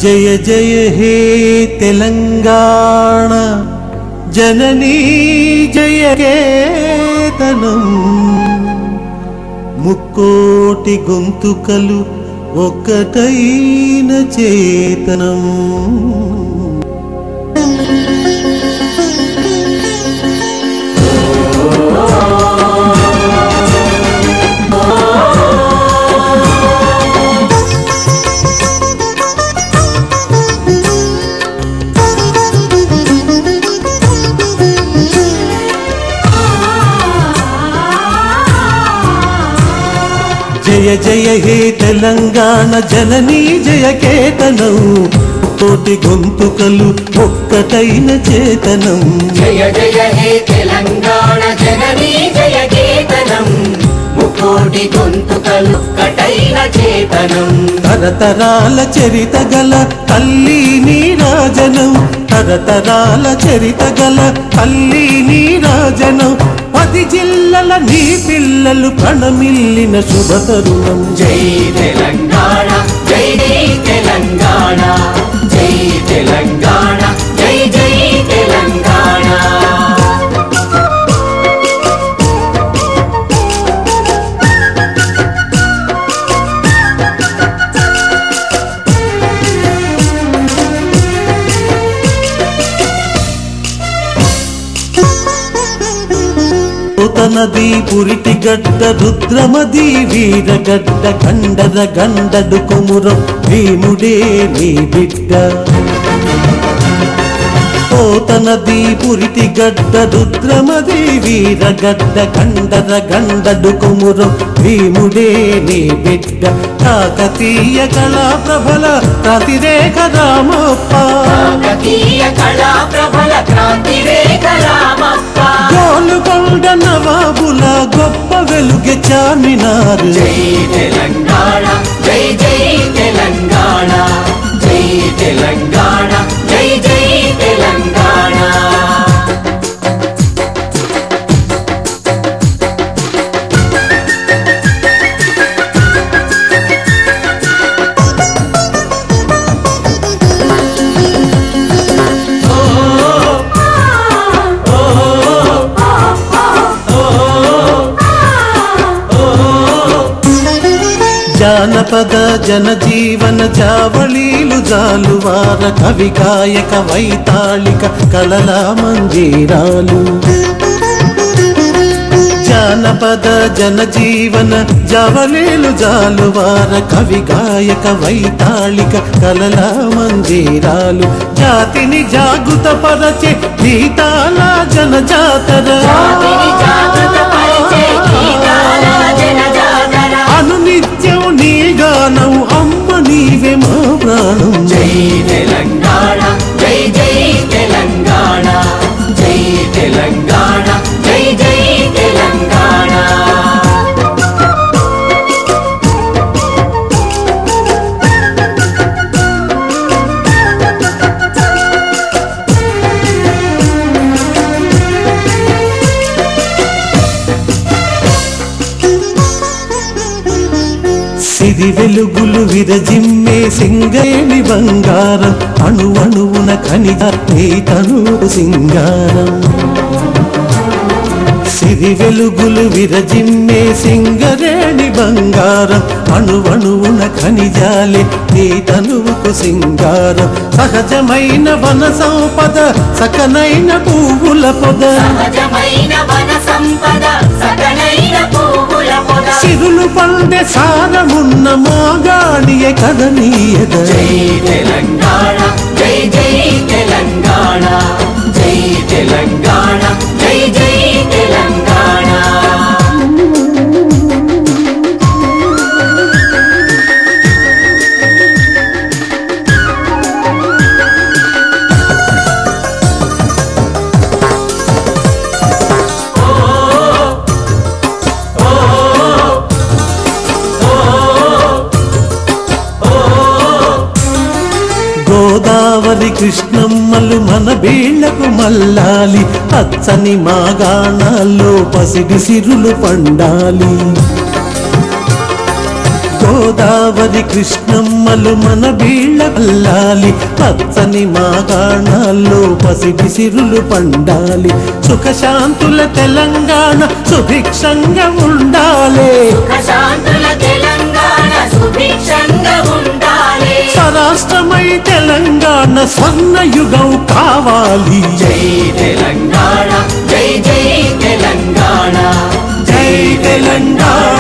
జయ జయ హే తెలంగాణ జననీ జయ కేతనం ముక్కోటి గొంతుకలు ఒక్కటైన చేతనం జయ జయ హే తెలంగాణ జననీ జయ కేతనం కోటి గొంతుకలు ఒక్కటైన చేతనం జయ జయ హే తెలంగాణ జననీ జయ కేతనం ముకోటి గొంతుకలు ఒక్కటైన చేతనం తరతరాల చరిత గల తల్లి నీరాజనం తరతరాల చరిత గల తల్లి నీరాజనం 10 జిల్లల నీ పిల్లలు ప్రణమిల్లిన శుభ తరుణం జై తెలంగాణ జై జై తెలంగాణ జై తెలంగాణ జై జై తెలంగాణ నది పురిటి గడ్డ రుద్రమది వీరగడ్డ గండర గండడు కొమురం భీముడే నీ బిడ్డ నది పురిటి గడ్డ రుద్రమది వీరగడ్డ గండర గండడు కొమురం భీముడే నీ బిడ్డ కాకతీయ కళా ప్రభల క్రాంతిరేఖ రామప్ప కాకతీయ కళా ప్రభల క్రాంతిరేఖ రామప్ప గోలుకొండ నవాబుల గొప్ప వెలుగె చార్మినార్ జై తెలంగాణ జై జై తెలంగాణ జై తెలంగాణ జై జై తెలంగాణ జానపద జనజీవన జావళీలు జాలువార కవి గాయక వైతాళిక కళల మంజీరాలు జానపద జనజీవన జావళీలు జాలువార కవి గాయక వైతాళిక కళల మంజీరాలు జాతిని జాగృత పరచే గీతాల జనజాతర అనునిత్యం నీ గానం అమ్మ నీవే మా ప్రాణం జై తెలంగాణ జై జై తెలంగాణ జై తెలంగాణ జై జై తెలంగాణ సిరి వెలుగులు విరజిమ్మే సింగేణి బంగారం అణువణువున ఖనిజ నీ తనువు సింగారం సిరి వెలుగులు విరజిమ్మే సింగరేణి బంగారం అణువణువున ఖనిజాలే నీ తనువుకు సింగారం సహజమైన వన సంపద సకనైన పువ్వుల పొద సహజమైన వన సంపద సకనైన పువ్వుల పొద సిరులు పండే సారమున్న మాగాణియ కదనీయద జై తెలంగాణ జై జై తెలంగాణ జై తెలంగాణ జై జై తెలంగాణ గోదావరి కృష్ణమ్మలు మన బీళ్లకు మల్లాలి పచ్చని మాగాణాల్లో పసిడి సిరులు పండాలి గోదావరి కృష్ణమ్మలు మన బీళ్ళ అల్లాలి పచ్చని మాగాణాల్లో పసిడి సిరులు పండాలి సుఖశాంతుల తెలంగాణ సుభిక్షంగా ఉండాలి సుఖశాంతుల తెలంగాణ సుభిక్షంగా ఉండాలి స్వరాష్ట్రమై తెలంగాణ స్వర్ణయుగం కావాలి జై తెలంగాణ జై జై తెలంగాణ జై తెలంగాణ